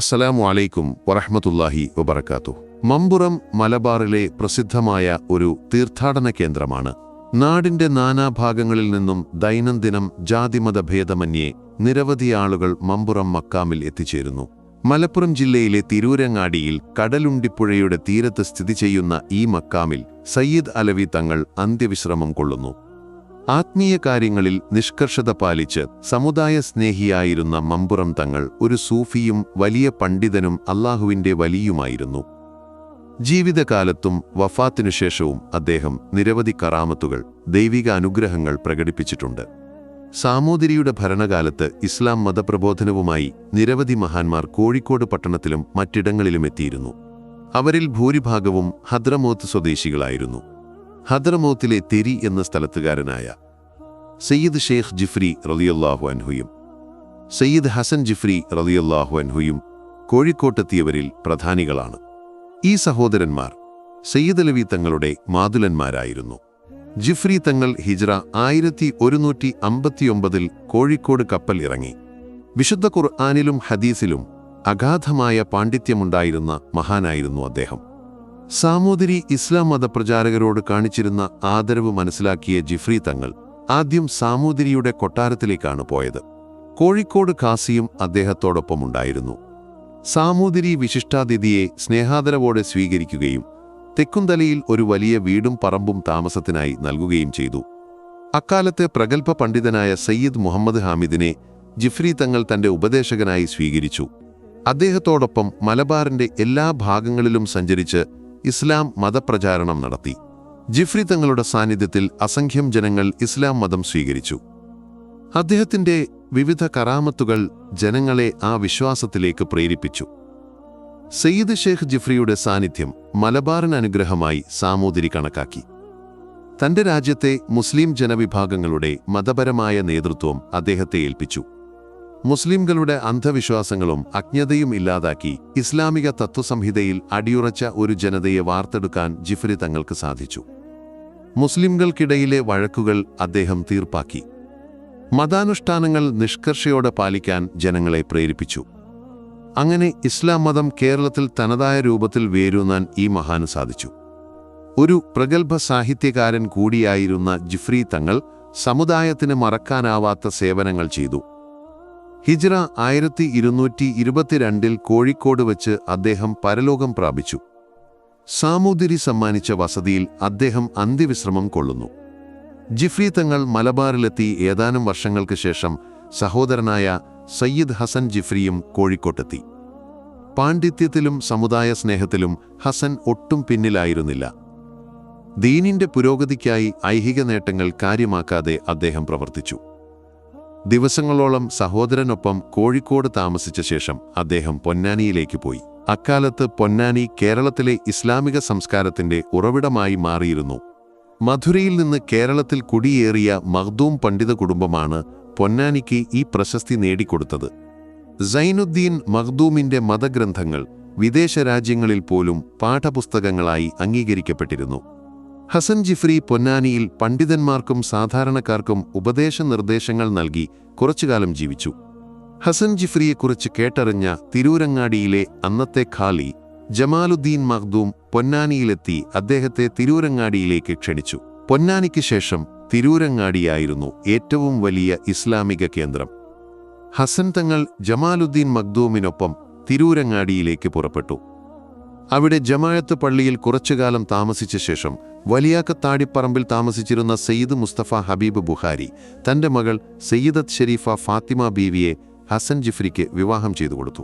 അസ്സലാമു അലൈക്കും വറഹ്മത്തുള്ളാഹി വബറകാതുഹു. മമ്പുറം മലബാറിലെ പ്രസിദ്ധമായ ഒരു തീർത്ഥാടന കേന്ദ്രമാണ്. നാടിന്റെ നാനാഭാഗങ്ങളിൽ നിന്നും ദൈനംദിനം ജാതിമതഭേദമന്യേ നിരവധി ആളുകൾ മമ്പുറം മക്കാമിൽ എത്തിച്ചേരുന്നു. മലപ്പുറം ജില്ലയിലെ തിരൂരങ്ങാടിയിൽ കടലുണ്ടിപ്പുഴയുടെ തീരത്ത് സ്ഥിതി ചെയ്യുന്ന ഈ മക്കാമിൽ സയ്യിദ് അലവി തങ്ങൾ അന്ത്യവിശ്രമം കൊള്ളുന്നു. ആത്മീയ കാര്യങ്ങളിൽ നിഷ്കർഷത പാലിച്ച് സമുദായ സ്നേഹിയായിരുന്ന മമ്പുറം തങ്ങൾ ഒരു സൂഫിയും വലിയ പണ്ഡിതനും അല്ലാഹുവിന്റെ വലിയുമായിരുന്നു. ജീവിതകാലത്തും വഫാത്തിനുശേഷവും അദ്ദേഹം നിരവധി കറാമത്തുകൾ, ദൈവിക അനുഗ്രഹങ്ങൾ പ്രകടിപ്പിച്ചിട്ടുണ്ട്. സാമൂതിരിയുടെ ഭരണകാലത്ത് ഇസ്ലാം മതപ്രബോധനവുമായി നിരവധി മഹാന്മാർ കോഴിക്കോട് പട്ടണത്തിലും മറ്റിടങ്ങളിലും എത്തിയിരുന്നു. അവരിൽ ഭൂരിഭാഗവും ഹദ്രമൗത്ത് സ്വദേശികളായിരുന്നു. ഹദ്രമൗത്തിലെ തെരി എന്ന സ്ഥലത്തുകാരനായ സയ്യിദ് ഷെയ്ഖ് ജിഫ്രി റളിയല്ലാഹു അൻഹുയും സയ്യിദ് ഹസൻ ജിഫ്രി റളിയല്ലാഹു അൻഹുയും കോഴിക്കോട്ടെത്തിയവരിൽ പ്രധാനികളാണ്. ഈ സഹോദരന്മാർ സയ്യിദ് അലവി തങ്ങളുടെ മാതുലന്മാരായിരുന്നു. ജിഫ്രി തങ്ങൾ ഹിജ്റ 1159 കോഴിക്കോട് കപ്പൽ ഇറങ്ങി. വിശുദ്ധ ഖുർആനിലും ഹദീസിലും അഗാധമായ പാണ്ഡിത്യമുണ്ടായിരുന്ന മഹാനായിരുന്നു അദ്ദേഹം. സാമൂതിരി ഇസ്ലാം മതപ്രചാരകരോട് കാണിച്ചിരുന്ന ആദരവ് മനസ്സിലാക്കിയ ജിഫ്രി തങ്ങൾ ആദ്യം സാമൂതിരിയുടെ കൊട്ടാരത്തിലേക്കാണ് പോയത്. കോഴിക്കോട് ഖാസിയും അദ്ദേഹത്തോടൊപ്പമുണ്ടായിരുന്നു. സാമൂതിരി വിശിഷ്ടാതിഥിയെ സ്നേഹാദരവോടെ സ്വീകരിക്കുകയും തെക്കുംതലയിൽ ഒരു വലിയ വീടും പറമ്പും താമസത്തിനായി നൽകുകയും ചെയ്തു. അക്കാലത്തെ പ്രഗൽഭ പണ്ഡിതനായ സയ്യിദ് മുഹമ്മദ് ഹാമിദിനെ ജിഫ്രി തങ്ങൾ തന്റെ ഉപദേശകനായി സ്വീകരിച്ചു. അദ്ദേഹത്തോടൊപ്പം മലബാറിന്റെ എല്ലാ ഭാഗങ്ങളിലും സഞ്ചരിച്ച് ഇസ്ലാം മതപ്രചാരണം നടത്തി. ജിഫ്രി തങ്ങളുടെ സാന്നിധ്യത്തിൽ അസംഖ്യം ജനങ്ങൾ ഇസ്ലാം മതം സ്വീകരിച്ചു. അദ്ദേഹത്തിന്റെ വിവിധ കറാമത്തുകൾ ജനങ്ങളെ ആ വിശ്വാസത്തിലേക്ക് പ്രേരിപ്പിച്ചു. സയ്യിദ് ഷെയ്ഖ് ജിഫ്രിയുടെ സാന്നിധ്യം മലബാറിന് അനുഗ്രഹമായി സാമൂതിരി കണക്കാക്കി. തന്റെ രാജ്യത്തെ മുസ്ലിം ജനവിഭാഗങ്ങളുടെ മതപരമായ നേതൃത്വം അദ്ദേഹത്തെ ഏൽപ്പിച്ചു. മുസ്ലിംകളുടെ അന്ധവിശ്വാസങ്ങളും അജ്ഞതയും ഇല്ലാതാക്കി ഇസ്ലാമിക തത്വസംഹിതയിൽ അടിയുറച്ച ഒരു ജനതയെ വാർത്തെടുക്കാൻ ജിഫ്രി തങ്ങൾക്ക് സാധിച്ചു. മുസ്ലിംകൾക്കിടയിലെ വഴക്കുകൾ അദ്ദേഹം തീർപ്പാക്കി. മതാനുഷ്ഠാനങ്ങൾ നിഷ്കർഷയോടെ പാലിക്കാൻ ജനങ്ങളെ പ്രേരിപ്പിച്ചു. അങ്ങനെ ഇസ്ലാം മതം കേരളത്തിൽ തനതായ രൂപത്തിൽ വേരൂന്നാൻ ഈ മഹാന് സാധിച്ചു. ഒരു പ്രഗൽഭ സാഹിത്യകാരൻ കൂടിയായിരുന്ന ജിഫ്രി തങ്ങൾ സമുദായത്തിന് മറക്കാനാവാത്ത സേവനങ്ങൾ ചെയ്തു. ഹിജ്റ 1222 കോഴിക്കോട് വച്ച് അദ്ദേഹം പരലോകം പ്രാപിച്ചു. സാമൂതിരി സമ്മാനിച്ച വസതിയിൽ അദ്ദേഹം അന്ത്യവിശ്രമം കൊള്ളുന്നു. ജിഫ്രി തങ്ങൾ മലബാറിലെത്തി ഏതാനും വർഷങ്ങൾക്ക് ശേഷം സഹോദരനായ സയ്യിദ് ഹസൻ ജിഫ്രിയും കോഴിക്കോട്ടെത്തി. പാണ്ഡിത്യത്തിലും സമുദായ സ്നേഹത്തിലും ഹസൻ ഒട്ടും പിന്നിലായിരുന്നില്ല. ദീനിന്റെ പുരോഗതിക്കായി ഐഹിക നേട്ടങ്ങൾ കാര്യമാക്കാതെ അദ്ദേഹം പ്രവർത്തിച്ചു. ദിവസങ്ങളോളം സഹോദരനൊപ്പം കോഴിക്കോട് താമസിച്ച ശേഷം അദ്ദേഹം പൊന്നാനിയിലേക്ക് പോയി. അക്കാലത്ത് പൊന്നാനി കേരളത്തിലെ ഇസ്ലാമിക സംസ്കാരത്തിന്റെ ഉറവിടമായി മാറിയിരുന്നു. മധുരയിൽ നിന്ന് കേരളത്തിൽ കുടിയേറിയ മഖ്ദൂം പണ്ഡിത കുടുംബമാണ് പൊന്നാനിക്ക് ഈ പ്രശസ്തി നേടിക്കൊടുത്തത്. സൈനുദ്ദീൻ മഖ്ദൂമിന്റെ മതഗ്രന്ഥങ്ങൾ വിദേശ രാജ്യങ്ങളിൽ പോലും പാഠപുസ്തകങ്ങളായി അംഗീകരിക്കപ്പെട്ടിരുന്നു. ഹസൻ ജിഫ്രി പൊന്നാനിയിൽ പണ്ഡിതന്മാർക്കും സാധാരണക്കാർക്കും ഉപദേശനിർദ്ദേശങ്ങൾ നൽകി കുറച്ചുകാലം ജീവിച്ചു. ഹസൻ ജിഫ്രിയെക്കുറിച്ച് കേട്ടറിഞ്ഞ തിരൂരങ്ങാടിയിലെ അന്നത്തെ ഖാലി ജമാലുദ്ദീൻ മഖ്ദൂം പൊന്നാനിയിലെത്തി അദ്ദേഹത്തെ തിരൂരങ്ങാടിയിലേക്ക് ക്ഷണിച്ചു. പൊന്നാനിക്ക് ശേഷം തിരൂരങ്ങാടിയായിരുന്നു ഏറ്റവും വലിയ ഇസ്ലാമിക കേന്ദ്രം. ഹസൻ തങ്ങൾ ജമാലുദ്ദീൻ മഖ്ദൂമിനൊപ്പം തിരൂരങ്ങാടിയിലേക്ക് പുറപ്പെട്ടു. അവിടെ ജമാഅത്ത് പള്ളിയിൽ കുറച്ചുകാലം താമസിച്ച ശേഷം വലിയാക്കത്താടിപ്പറമ്പിൽ താമസിച്ചിരുന്ന സയ്യിദ് മുസ്തഫ ഹബീബ് ബുഖാരി തന്റെ മകൾ സയ്യിദത്ത് ഷരീഫ ഫാത്തിമ ബീവിയെ ഹസൻ ജിഫ്രിക്ക് വിവാഹം ചെയ്തു കൊടുത്തു.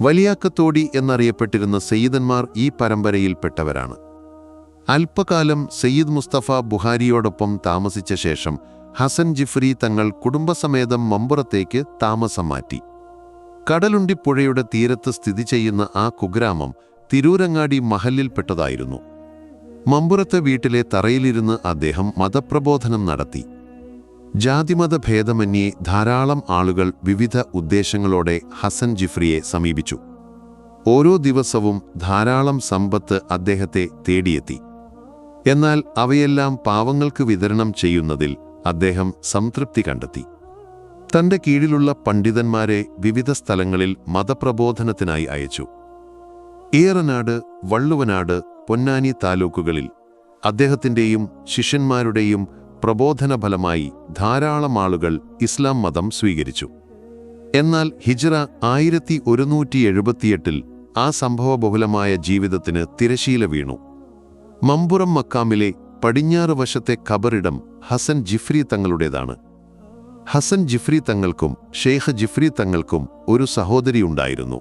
വലിയാക്കത്തോടി എന്നറിയപ്പെട്ടിരുന്ന സയ്യിദന്മാർ ഈ പരമ്പരയിൽപ്പെട്ടവരാണ്. അല്പകാലം സയ്യിദ് മുസ്തഫ ബുഖാരിയോടൊപ്പം താമസിച്ച ശേഷം ഹസൻ ജിഫ്രി തങ്ങൾ കുടുംബസമേതം മമ്പുറത്തേക്ക് താമസം മാറ്റി. കടലുണ്ടിപ്പുഴയുടെ തീരത്ത് സ്ഥിതി ചെയ്യുന്ന ആ കുഗ്രാമം തിരൂരങ്ങാടി മഹല്ലിൽപ്പെട്ടതായിരുന്നു. മമ്പുറത്തെ വീട്ടിലെ തറയിലിരുന്ന് അദ്ദേഹം മതപ്രബോധനം നടത്തി. ജാതിമത ഭേദമന്യേ ധാരാളം ആളുകൾ വിവിധ ഉദ്ദേശങ്ങളോടെ ഹസൻ ജിഫ്രിയെ സമീപിച്ചു. ഓരോ ദിവസവും ധാരാളം സമ്പത്ത് അദ്ദേഹത്തെ തേടിയെത്തി. എന്നാൽ അവയെല്ലാം പാവങ്ങൾക്ക് വിതരണം ചെയ്യുന്നതിൽ അദ്ദേഹം സംതൃപ്തി കണ്ടെത്തി. തന്റെ കീഴിലുള്ള പണ്ഡിതന്മാരെ വിവിധ സ്ഥലങ്ങളിൽ മതപ്രബോധനത്തിനായി അയച്ചു. ഏറനാട്, വള്ളുവനാട്, പൊന്നാനി താലൂക്കുകളിൽ അദ്ദേഹത്തിൻ്റെയും ശിഷ്യന്മാരുടെയും പ്രബോധനഫലമായി ധാരാളം ആളുകൾ ഇസ്ലാം മതം സ്വീകരിച്ചു. എന്നാൽ ഹിജ്റ 1178 ആ സംഭവബഹുലമായ ജീവിതത്തിന് തിരശീല വീണു. മമ്പുറം മക്കാമിലെ പടിഞ്ഞാറ് വശത്തെ ഖബറിടം ഹസൻ ജിഫ്രി തങ്ങളുടേതാണ്. ഹസൻ ജിഫ്രി തങ്ങൾക്കും ഷെയ്ഖ് ജിഫ്രി തങ്ങൾക്കും ഒരു സഹോദരിയുണ്ടായിരുന്നു.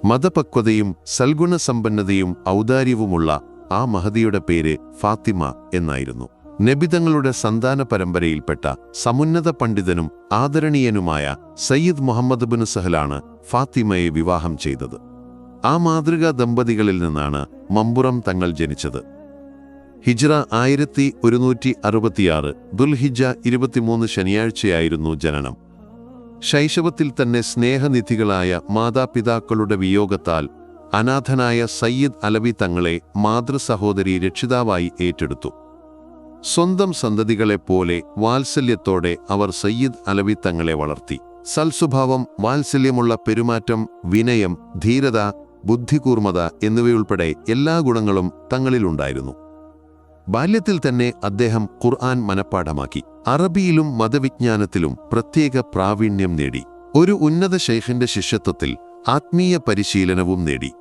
മതപക്വതയും സൽഗുണസമ്പന്നതയും ഔദാര്യവുമുള്ള ആ മഹദിയുടെ പേര് ഫാത്തിമ എന്നായിരുന്നു. നബിതങ്ങളുടെ സന്താന പരമ്പരയിൽപ്പെട്ട സമുന്നത പണ്ഡിതനും ആദരണീയനുമായ സയ്യിദ് മുഹമ്മദ് ബിൻ സഹലാണ് ഫാത്തിമയെ വിവാഹം ചെയ്തത്. ആ മാതൃകാ ദമ്പതികളിൽ നിന്നാണ് മമ്പുറം തങ്ങൾ ജനിച്ചത്. ഹിജ്റ 1166 ദുൽഹിജ്ജ 23 ശനിയാഴ്ചയായിരുന്നു ജനനം. ശൈശവത്തിൽ തന്നെ സ്നേഹനിധികളായ മാതാപിതാക്കളുടെ വിയോഗത്താൽ അനാഥനായ സയ്യിദ് അലവി തങ്ങളെ മാതൃസഹോദരി രക്ഷിതാവായി ഏറ്റെടുത്തു. സ്വന്തം സന്തതികളെപ്പോലെ വാത്സല്യത്തോടെ അവർ സയ്യിദ് അലവി തങ്ങളെ വളർത്തി. സൽസ്വഭാവം, വാത്സല്യമുള്ള പെരുമാറ്റം, വിനയം, ധീരത, ബുദ്ധികൂർമ്മത എന്നിവയുൾപ്പെടെ എല്ലാ ഗുണങ്ങളും തങ്ങളിലുണ്ടായിരുന്നു. ബാല്യത്തിൽ തന്നെ അദ്ദേഹം ഖുർആൻ മനഃപ്പാഠമാക്കി. അറബിയിലും മതവിജ്ഞാനത്തിലും പ്രത്യേക പ്രാവീണ്യം നേടി. ഒരു ഉന്നത ശൈഖിന്റെ ശിഷ്യത്വത്തിൽ ആത്മീയ പരിശീലനവും നേടി.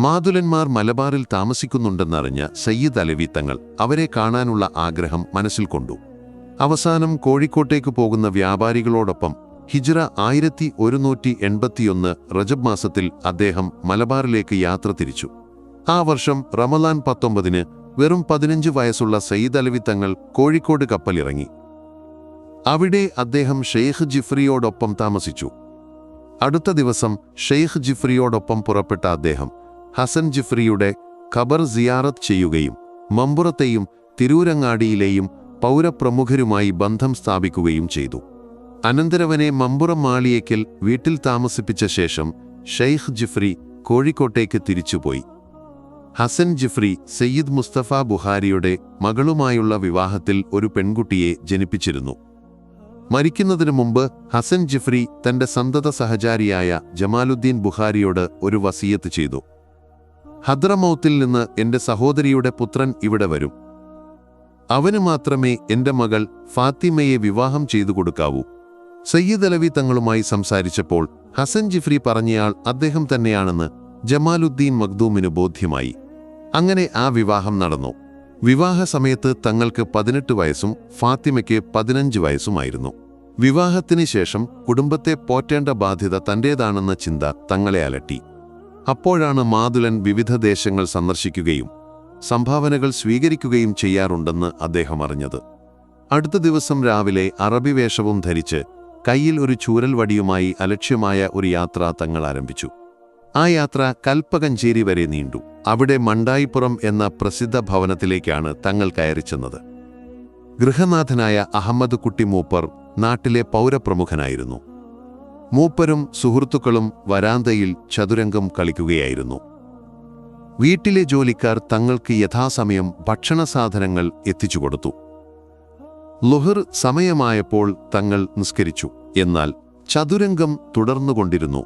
മാതുലന്മാർ മലബാറിൽ താമസിക്കുന്നുണ്ടെന്നറിഞ്ഞ സയ്യിദ് അലവി തങ്ങൾ അവരെ കാണാനുള്ള ആഗ്രഹം മനസ്സിൽ കൊണ്ടു. അവസാനം കോഴിക്കോട്ടേക്ക് പോകുന്ന വ്യാപാരികളോടൊപ്പം ഹിജ്റ 1181 റജബ് മാസത്തിൽ അദ്ദേഹം മലബാറിലേക്ക് യാത്ര തിരിച്ചു. ആ വർഷം റമളാൻ 19 വെറും 15 വയസ്സുള്ള സയ്യിദ് അലവി തങ്ങൾ കോഴിക്കോട് കപ്പലിറങ്ങി. അവിടെ അദ്ദേഹം ഷെയ്ഖ് ജിഫ്രിയോടൊപ്പം താമസിച്ചു. അടുത്ത ദിവസം ഷെയ്ഖ് ജിഫ്രിയോടൊപ്പം പുറപ്പെട്ട അദ്ദേഹം ഹസൻ ജിഫ്രിയുടെ ഖബർ സിയാറത്ത് ചെയ്യുകയും മമ്പുറത്തെയും തിരൂരങ്ങാടിയിലെയും പൗരപ്രമുഖരുമായി ബന്ധം സ്ഥാപിക്കുകയും ചെയ്തു. അനന്തരവനെ മമ്പുറം മാളിയേക്കൽ വീട്ടിൽ താമസിപ്പിച്ച ശേഷം ഷെയ്ഖ് ജിഫ്രി കോഴിക്കോട്ടേക്ക് തിരിച്ചുപോയി. ഹസൻ ജിഫ്രി സയ്യിദ് മുസ്തഫ ബുഖാരിയുടെ മകളുമായുള്ള വിവാഹത്തിൽ ഒരു പെൺകുട്ടിയെ ജനിപ്പിച്ചിരുന്നു. മരിക്കുന്നതിനു മുമ്പ് ഹസൻ ജിഫ്രി തന്റെ സന്തത സഹചാരിയായ ജമാലുദ്ദീൻ ബുഖാരിയോട് ഒരു വസിയത്ത് ചെയ്തു. ഹദ്രമൗത്തിൽ നിന്ന് എന്റെ സഹോദരിയുടെ പുത്രൻ ഇവിടെ വരും. അവന് മാത്രമേ എന്റെ മകൾ ഫാത്തിമയെ വിവാഹം ചെയ്തു കൊടുക്കാവൂ. സയ്യിദ് അലവി തങ്ങളുമായി സംസാരിച്ചപ്പോൾ ഹസൻ ജിഫ്രി പറഞ്ഞയാൾ അദ്ദേഹം തന്നെയാണെന്ന് ജമാലുദ്ദീൻ മഖ്ദൂമിന് ബോധ്യമായി. അങ്ങനെ ആ വിവാഹം നടന്നു. വിവാഹ സമയത്ത് തങ്ങൾക്ക് 18 വയസ്സും ഫാത്തിമയ്ക്ക് 15 വയസ്സുമായിരുന്നു. വിവാഹത്തിന് ശേഷം കുടുംബത്തെ പോറ്റേണ്ട ബാധ്യത തന്റേതാണെന്ന ചിന്ത തങ്ങളെ അലട്ടി. അപ്പോഴാണ് മാതുലൻ വിവിധ ദേശങ്ങൾ സന്ദർശിക്കുകയും സംഭാവനകൾ സ്വീകരിക്കുകയും ചെയ്യാറുണ്ടെന്ന് അദ്ദേഹം അറിഞ്ഞത്. അടുത്ത ദിവസം രാവിലെ അറബി വേഷവും ധരിച്ച് കയ്യിൽ ഒരു ചൂരൽ വടിയുമായി അലക്ഷ്യമായ ഒരു യാത്ര തങ്ങൾ ആരംഭിച്ചു. ആ യാത്ര കൽപ്പകഞ്ചേരി വരെ നീണ്ടു. അവിടെ മണ്ടായിപ്പുറം എന്ന പ്രസിദ്ധ ഭവനത്തിലേക്കാണ് തങ്ങൾ കയറിച്ചെന്നത്. ഗൃഹനാഥനായ അഹമ്മദ് കുട്ടി മൂപ്പർ നാട്ടിലെ പൗരപ്രമുഖനായിരുന്നു. മൂപ്പരും സുഹൃത്തുക്കളും വരാന്തയിൽ ചതുരംഗം കളിക്കുകയായിരുന്നു. വീട്ടിലെ ജോലിക്കാർ തങ്ങൾക്ക് യഥാസമയം ഭക്ഷണസാധനങ്ങൾ എത്തിച്ചുകൊടുത്തു. ളുഹർ സമയമായപ്പോൾ തങ്ങൾ നിസ്കരിച്ചു. എന്നാൽ ചതുരംഗം തുടർന്നുകൊണ്ടിരുന്നു.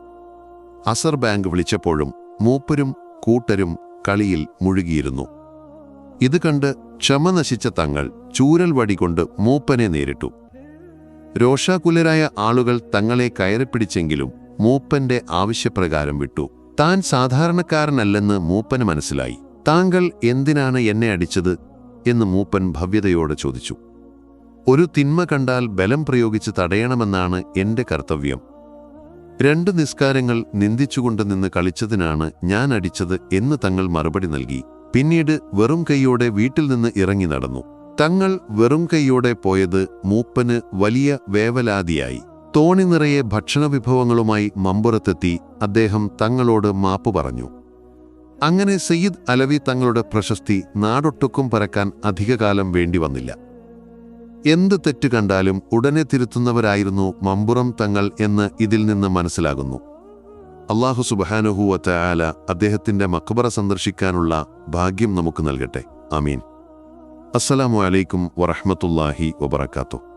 അസർ ബാങ്ക് വിളിച്ചപ്പോഴും മൂപ്പരും കൂട്ടരും കളിയിൽ മുഴുകിയിരുന്നു. ഇത് കണ്ട് ക്ഷമ നശിച്ച തങ്ങൾ ചൂരൽ വടികൊണ്ട് മൂപ്പനെ നേരിട്ടു. രോഷാകുലരായ ആളുകൾ തങ്ങളെ കയറിപ്പിടിച്ചെങ്കിലും മൂപ്പന്റെ ആവശ്യപ്രകാരം വിട്ടു. താൻ സാധാരണക്കാരനല്ലെന്ന് മൂപ്പന് മനസ്സിലായി. താങ്കൾ എന്തിനാണ് എന്നെ അടിച്ചത് എന്ന് മൂപ്പൻ ഭവ്യതയോടെ ചോദിച്ചു. ഒരു തിന്മ കണ്ടാൽ ബലം പ്രയോഗിച്ച് തടയണമെന്നാണ് എന്റെ കർത്തവ്യം. 2 നിസ്കാരങ്ങൾ നിന്ദിച്ചുകൊണ്ട് നിന്ന് കളിച്ചതിനാണ് ഞാൻ അടിച്ചത് എന്ന് തങ്ങൾ മറുപടി നൽകി. പിന്നീട് വെറും കൈയോടെ വീട്ടിൽ നിന്ന് ഇറങ്ങി നടന്നു. തങ്ങൾ വെറും കൈയോടെ പോയത് മൂപ്പന് വലിയ വേവലാതിയായി. തോണി നിറയെ ഭക്ഷണവിഭവങ്ങളുമായി മമ്പുറത്തെത്തി അദ്ദേഹം തങ്ങളോട് മാപ്പ് പറഞ്ഞു. അങ്ങനെ സയ്യിദ് അലവി തങ്ങളുടെ പ്രശസ്തി നാടൊട്ടുക്കും പരക്കാൻ അധികകാലം വേണ്ടി വന്നില്ല. എന്ത് തെറ്റ് കണ്ടാലും ഉടനെ തിരുത്തുന്നവരായിരുന്നു മമ്പുറം തങ്ങൾ എന്ന് ഇതിൽ നിന്ന് മനസ്സിലാകുന്നു. അല്ലാഹു സുബ്ഹാനഹു വ തആല അദ്ദേഹത്തിന്റെ മഖ്ബറ സന്ദർശിക്കാനുള്ള ഭാഗ്യം നമുക്ക് നൽകട്ടെ. ആമീൻ. അസ്സലാമു അലൈക്കും വറഹ്മത്തുള്ളാഹി വബറകാതുഹു.